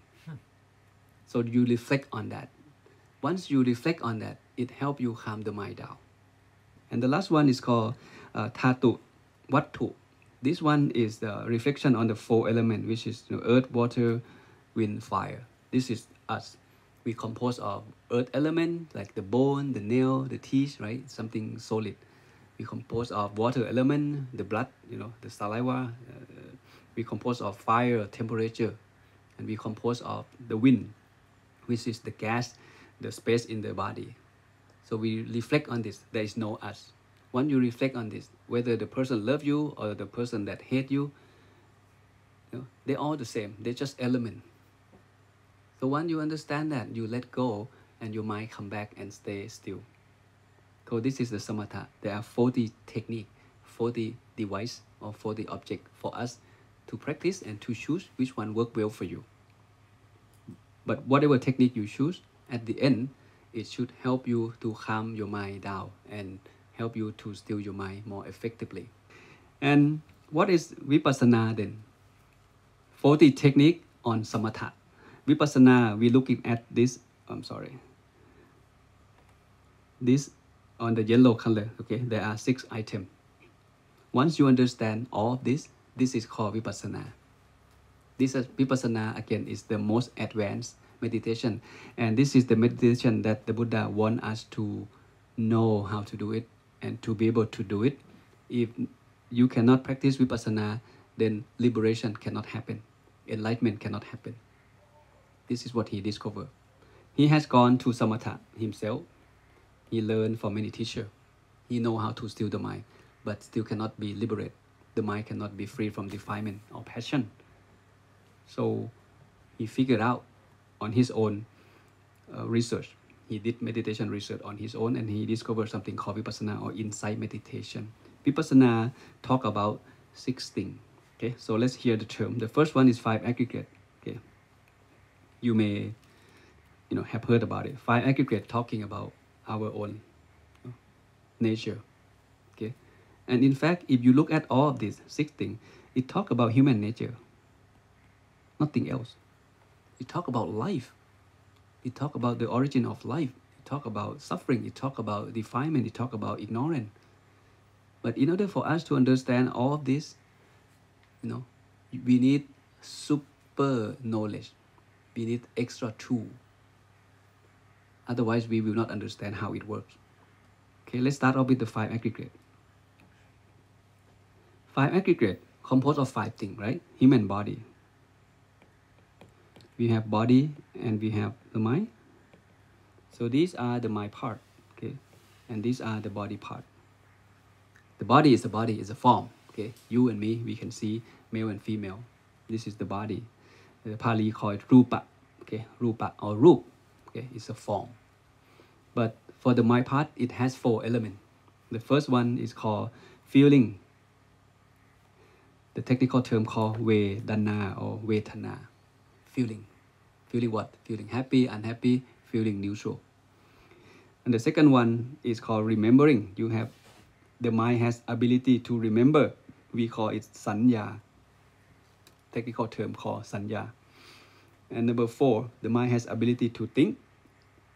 So you reflect on that. Once you reflect on that, it helps you calm the mind down. And the last one is called Thatu Wattu. This one is the reflection on the 4 elements, which is earth, water, wind, fire. This is us. We compose of earth element, like the bone, the nail, the teeth, right? Something solid. We compose of water element, the blood, the saliva. We compose of fire, temperature. And we compose of the wind, which is the gas, the space in the body. So we reflect on this. There is no us. Once you reflect on this, whether the person love you or the person that hate you, they're all the same. They're just element. So once you understand that, you let go and your mind come back and stay still. So this is the Samatha. There are 40 technique, 40 device or 40 object for us to practice and to choose which one work well for you. But whatever technique you choose, at the end, it should help you to calm your mind down and help you to still your mind more effectively. And what is Vipassana then? 40 technique on Samatha. Vipassana, we're looking at this, this on the yellow color, okay? There are 6 items. Once you understand all of this, this is called Vipassana. This is Vipassana, again, is the most advanced meditation. And this is the meditation that the Buddha wants us to know how to do it and to be able to do it. If you cannot practice Vipassana, then liberation cannot happen. Enlightenment cannot happen. This is what he discovered. He has gone to Samatha himself. He learned from many teachers. He knows how to still the mind, but still cannot be liberated. The mind cannot be free from defilement or passion. So he figured out on his own research. He did meditation research on his own, and he discovered something called Vipassana or insight meditation. Vipassana talk about 6 things. Okay, so let's hear the term. The first one is 5 aggregates. Okay, you may have heard about it. 5 aggregates talking about our own nature. Okay, and in fact, if you look at all of these 6 things, it talk about human nature. Nothing else. It talk about life. It talks about the origin of life. It talks about suffering. It talks about defilement. It talks about ignorance. But in order for us to understand all of this, we need super knowledge. We need extra tool. Otherwise, we will not understand how it works. Okay, let's start off with the five aggregate. Five aggregate composed of five things, right? Human body. We have body and we have the mind. So these are the mind part, okay? And these are the body part. The body, is a form, okay? You and me, we can see male and female. This is the body. The Pali call it rupa, okay? Rupa or rup, okay? It's a form. But for the mind part, it has four elements. The first one is called feeling. The technical term called Vedana or Vedana. Feeling. Feeling what? Feeling happy, unhappy, feeling neutral. And the second one is called remembering. The mind has ability to remember. We call it sanya. Technical term called sanya. And number four, the mind has ability to think.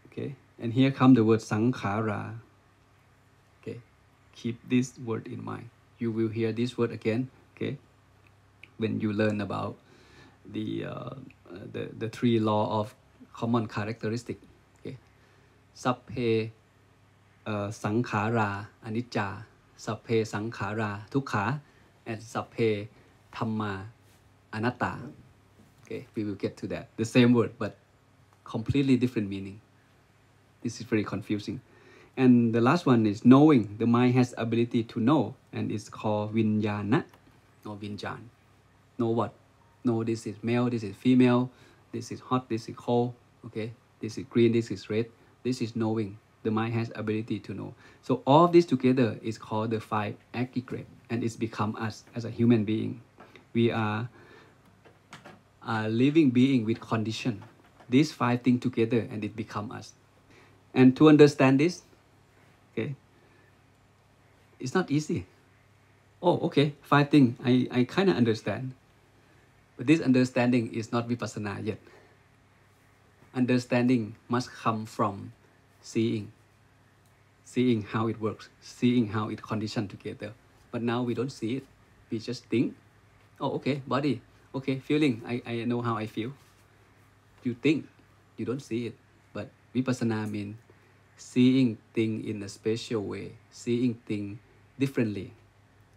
Okay. And here comes the word sankhara. Okay. Keep this word in mind. You will hear this word again. Okay. When you learn about the three law of common characteristic. Okay. Sapphe sankhara anicca, sapphe sankhara dukkha, and sapphe dhamma anatta. Okay, we will get to that. The same word, but completely different meaning. This is very confusing. And the last one is knowing. The mind has ability to know, and it's called vinyana or vinyan. Know what? Know this is male, this is female, this is hot, this is cold, okay? This is green, this is red. This is knowing. The mind has ability to know. So all of this together is called the five aggregate, and it's become us as a human being. We are a living being with condition. These five things together, and it become us. And to understand this, okay, it's not easy. Oh, okay, five things, I kind of understand. But this understanding is not Vipassana yet. Understanding must come from seeing how it works, seeing how it conditioned together. But now we don't see it. We just think, oh, okay, body, okay, feeling, I know how I feel. You think, you don't see it. But Vipassana means seeing things in a special way, seeing things differently.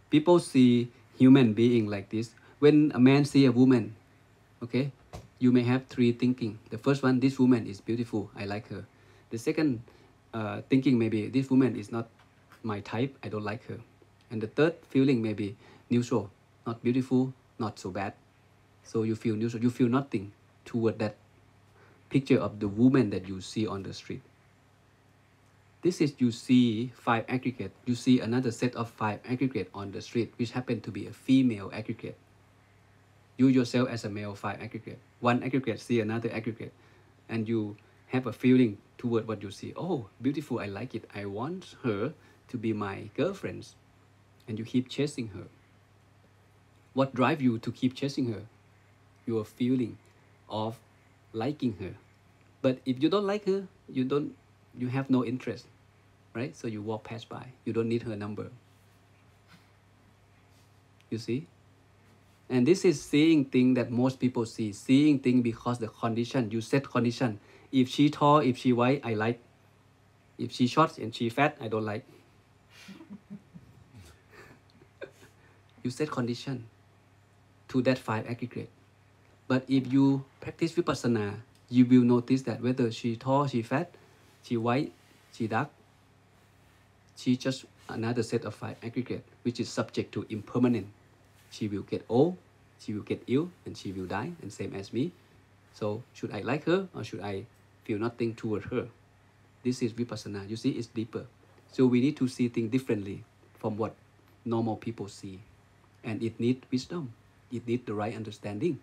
People see human being like this. When a man sees a woman, okay, you may have three thinking. The first one, this woman is beautiful, I like her. The second thinking maybe, this woman is not my type, I don't like her. And the third feeling maybe neutral, not beautiful, not so bad. So you feel neutral, you feel nothing toward that picture of the woman that you see on the street. This is, you see five aggregate. You see another set of five aggregate on the street, which happen to be a female aggregate. You yourself as a male, five aggregate. One aggregate see another aggregate, and you have a feeling toward what you see. Oh, beautiful, I like it. I want her to be my girlfriend. And you keep chasing her. What drives you to keep chasing her? Your feeling of liking her. But if you don't like her, you have no interest, right? So you walk past by. You don't need her number. You see? And this is seeing thing that most people see. Seeing thing because the condition, you set condition. If she tall, if she white, I like. If she short and she fat, I don't like. You set condition to that five aggregate. But if you practice Vipassana, you will notice that whether she tall, she fat, she white, she dark, she just another set of five aggregate, which is subject to impermanent. She will get old, she will get ill, and she will die, and same as me. So should I like her or should I feel nothing toward her? This is Vipassana. You see, it's deeper. So we need to see things differently from what normal people see. And it needs wisdom. It needs the right understanding.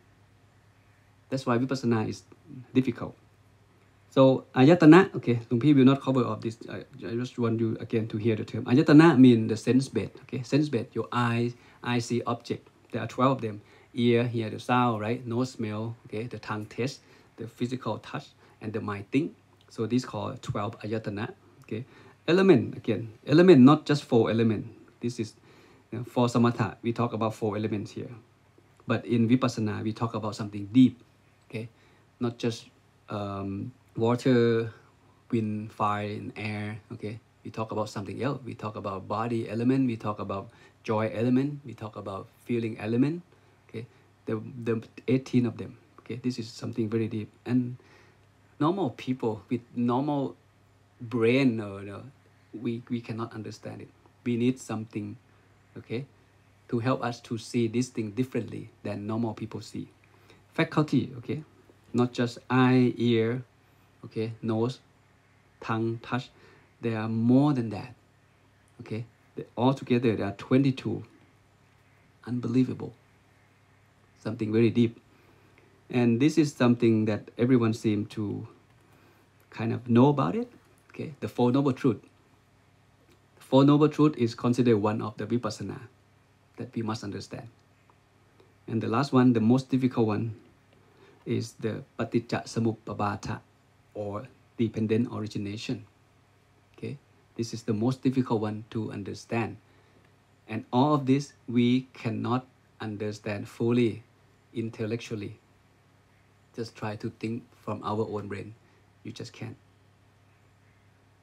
That's why Vipassana is difficult. So ayatana, okay, Lumpy will not cover all this. I just want you again to hear the term. Ayatana means the sense bed, okay? Sense bed, your eyes see object. There are 12 of them. Ear, hear the sound, right? Nose, smell, okay? The tongue, taste, the physical touch, and the mind think. So this called 12 ayatana. Okay, element again. Element, not just 4 elements. This is for samatha. We talk about 4 elements here, but in vipassana we talk about something deep. Okay, not just water, wind, fire, and air. Okay, we talk about something else. We talk about body element. We talk about joy element. We talk about feeling element. Okay, the 18 of them. Okay, this is something very deep, and normal people with normal brain, we cannot understand it. We need something, okay, to help us to see this thing differently than normal people see. Faculty, okay, not just eye, ear, okay, nose, tongue, touch. There are more than that, okay. Altogether, there are 22. Unbelievable. Something very deep. And this is something that everyone seems to kind of know about it. Okay, the Four Noble Truth. The Four Noble Truth is considered one of the Vipassana that we must understand. And the last one, the most difficult one, is the Paticca Samuppabhata, or dependent origination. Okay, this is the most difficult one to understand. And all of this we cannot understand fully intellectually. Just try to think from our own brain. You just can't.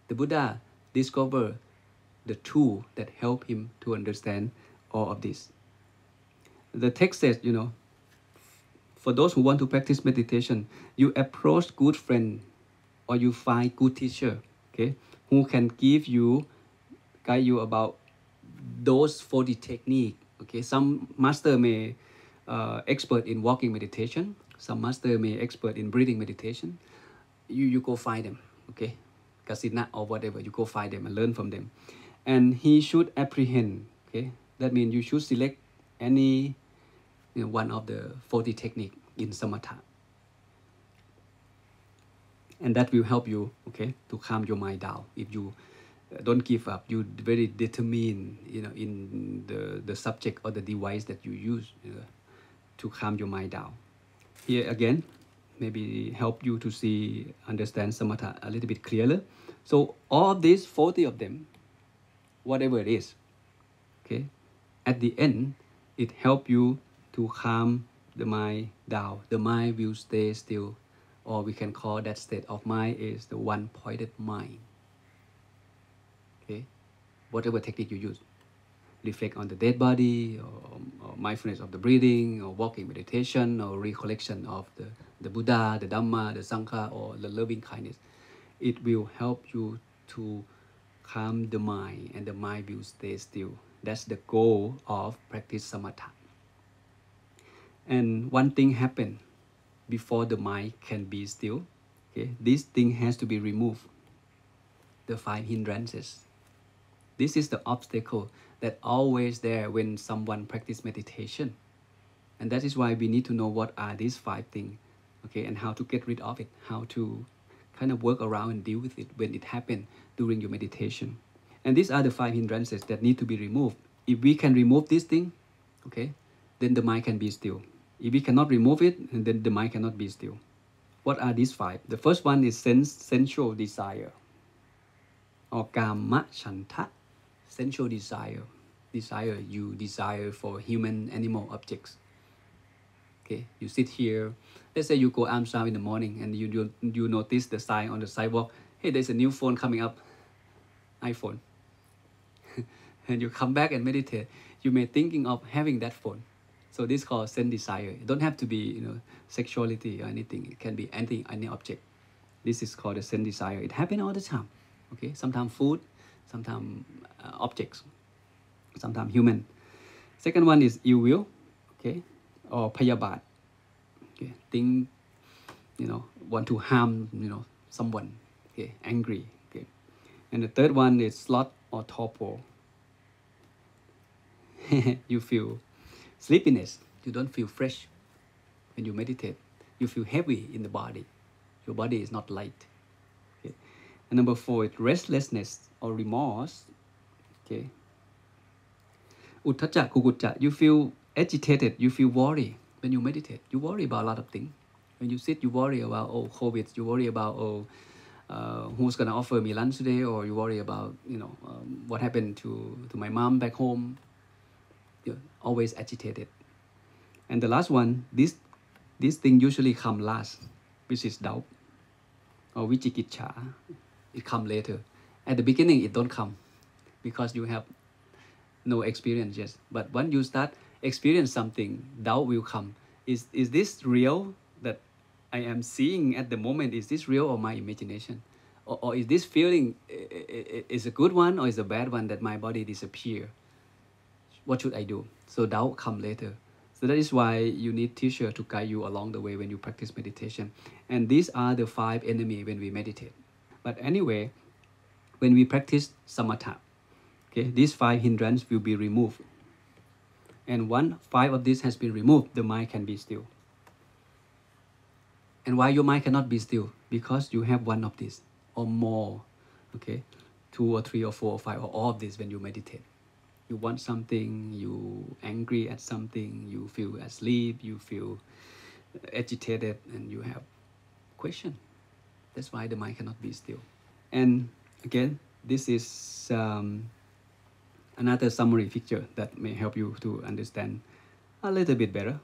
The Buddha discovered the tool that help him to understand all of this. The text says, for those who want to practice meditation, you approach good friend or you find good teacher, okay, who can guide you about those 40 technique. Okay, some master may expert in walking meditation. Some master may expert in breathing meditation. You go find them, okay, Kasinna or whatever. You go find them and learn from them. And he should apprehend. Okay, that means you should select any one of the 40 technique in samatha, and that will help you, okay, to calm your mind down. If you don't give up, you very determined, in the subject or the device that you use to calm your mind down. Here again, maybe help you to understand samatha a little bit clearer. So all of these 40 of them, whatever it is, okay, at the end, it helps you to calm the mind down. The mind will stay still, or we can call that state of mind is the one-pointed mind. Okay, whatever technique you use, reflect on the dead body, or mindfulness of the breathing, or walking meditation, or recollection of the Buddha, the Dhamma, the Sangha, or the loving kindness. It will help you to calm the mind, and the mind will stay still. That's the goal of practice samatha. And one thing happened before the mind can be still. Okay, this thing has to be removed. The 5 hindrances. This is the obstacle that always there when someone practice meditation. And that is why we need to know what are these 5 things, okay, and how to get rid of it, how to kind of work around and deal with it when it happens during your meditation. And these are the 5 hindrances that need to be removed. If we can remove this thing, okay, then the mind can be still. If we cannot remove it, then the mind cannot be still. What are these 5? The first one is sensual desire, or kama chanta, sensual desire. You desire for human, animal objects. Okay, you sit here. Let's say you go arms out in the morning and you notice the sign on the sidewalk. Hey, there's a new phone coming up, iPhone. And you come back and meditate. You may thinking of having that phone. So this is called sense desire. It don't have to be sexuality or anything. It can be any object. This is called a sense desire. It happens all the time. Okay, sometimes food, sometimes objects, sometimes human. Second one is ill will, okay, or payabat. Okay, think, want to harm, someone. Okay, angry. Okay, and the third one is sloth or torpor. You feel sleepiness. You don't feel fresh when you meditate. You feel heavy in the body. Your body is not light. Okay. And number 4 is restlessness or remorse. Okay. Utthaja, kukucca. You feel agitated. You feel worry when you meditate. You worry about a lot of things. When you sit, you worry about, oh, COVID, you worry about, oh, who's going to offer me lunch today, or you worry about, what happened to my mom back home. You're always agitated. And the last one, this thing usually come last, which is doubt or vichikiccha. It come later. At the beginning, it don't come because you have no experience yet. But when you start experience something, doubt will come. Is this real that I am seeing at the moment? Is this real or my imagination? Or is this feeling is a good one or is a bad one that my body disappear? What should I do? So doubt come later. So that is why you need teacher to guide you along the way when you practice meditation. And these are the 5 enemies when we meditate. But anyway, when we practice samatha, okay, these 5 hindrances will be removed. And 5 of these has been removed, the mind can be still. And why your mind cannot be still? Because you have one of these or more, okay? 2 or 3 or 4 or 5 or all of these when you meditate. You want something, you angry at something, you feel asleep, you feel agitated, and you have question. That's why the mind cannot be still. And again, this is another summary picture that may help you to understand a little bit better.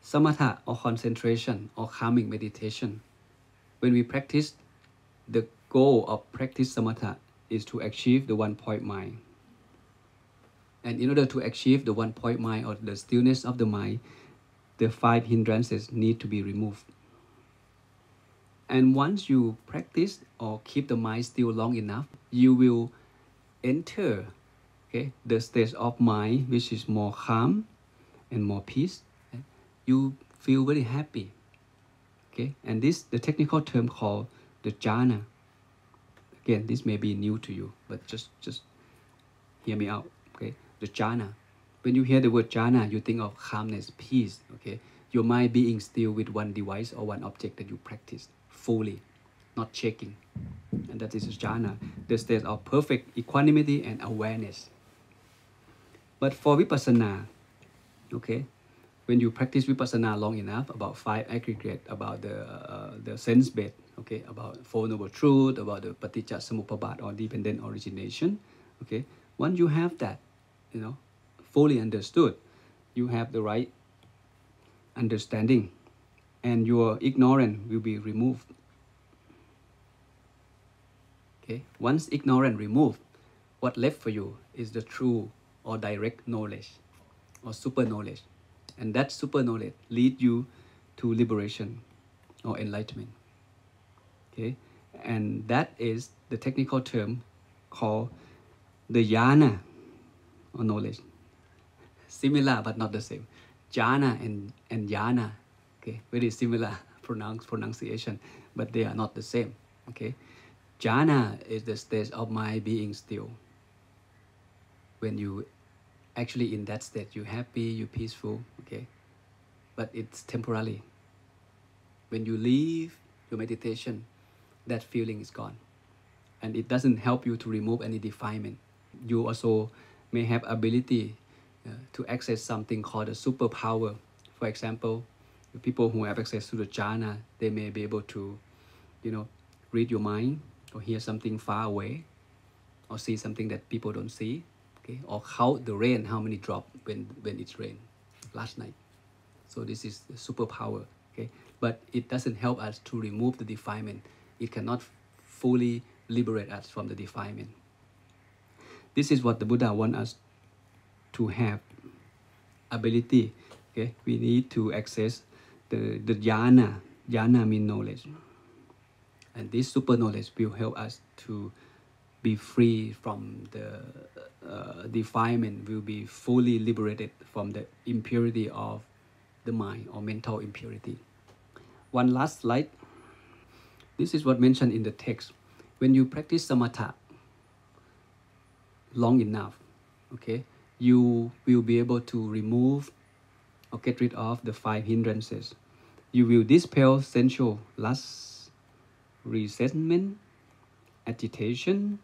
Samatha or concentration or calming meditation. When we practice, the goal of practice samatha is to achieve the one-point mind. And in order to achieve the one-point mind or the stillness of the mind, the 5 hindrances need to be removed. And once you practice or keep the mind still long enough, you will enter, okay, the state of mind which is more calm and more peace. Okay? You feel very happy. Okay, and this the technical term called the jhana. Again, this may be new to you, but just hear me out. Okay, the jhana. When you hear the word jhana, you think of calmness, peace. Okay, your mind being still with one device or one object that you practice fully, not shaking, and that is jhana, the state of perfect equanimity and awareness. But for vipassana, okay, when you practice vipassana long enough, about 5 aggregates, about the sense bed, okay, about Four Noble Truth, about the paticca samuppabbad or dependent origination, okay, once you have that, fully understood, you have the right understanding, and your ignorance will be removed. Okay, once ignorance removed, what left for you is the true or direct knowledge or super knowledge. And that super knowledge leads you to liberation or enlightenment. Okay, and that is the technical term called the jhana or knowledge. Similar but not the same. Jhana and jhana, okay, very similar pronunciation, but they are not the same. Okay, jhana is the state of mind being still. When you actually in that state, you're happy, you're peaceful, okay, but it's temporary. When you leave your meditation, that feeling is gone, and it doesn't help you to remove any defilement. You also may have ability to access something called a superpower. For example, the people who have access to the jhana, they may be able to, read your mind or hear something far away, or see something that people don't see, okay, or count the rain, how many drops when it's rain last night. So this is the superpower, okay, but it doesn't help us to remove the defilement. It cannot fully liberate us from the defilement. This is what the Buddha wants us to have ability. Okay, we need to access the jhana. Jhana means knowledge, and this super knowledge will help us to be free from the defilement. Will be fully liberated from the impurity of the mind or mental impurity. One last slide. This is what mentioned in the text. When you practice samatha long enough, okay, you will be able to remove or get rid of the 5 hindrances. You will dispel sensual lust, resentment, agitation,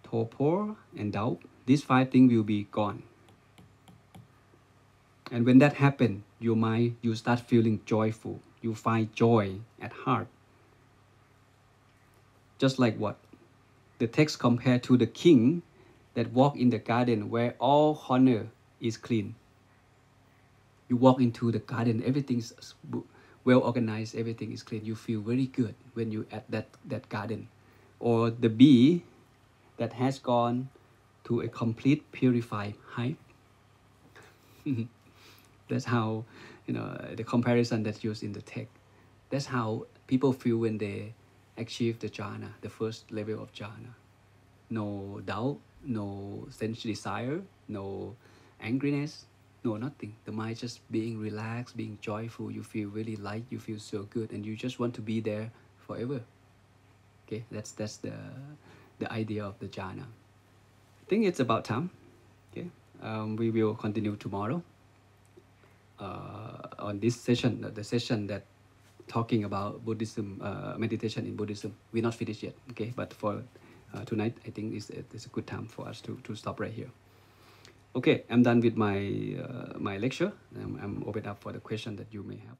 torpor, and doubt. These 5 things will be gone. And when that happens, your mind, you start feeling joyful. You find joy at heart. Just like what? The text compared to the king that walk in the garden where all honor is clean. You walk into the garden, everything's well organized, everything is clean. You feel very good when you at that garden. Or the bee that has gone to a complete purified hive. That's how, the comparison that's used in the text. That's how people feel when they achieve the jhana, the first level of jhana. No doubt, no sense desire, no angriness, no nothing. The mind just being relaxed, being joyful. You feel really light. You feel so good, and you just want to be there forever. Okay, that's the idea of the jhana. I think it's about time. Okay, we will continue tomorrow on this session, the session that talking about Buddhism, meditation in Buddhism. We're not finished yet. Okay, but for tonight, I think it's a good time for us to stop right here. Okay, I'm done with my my lecture. I'm open up for the question that you may have.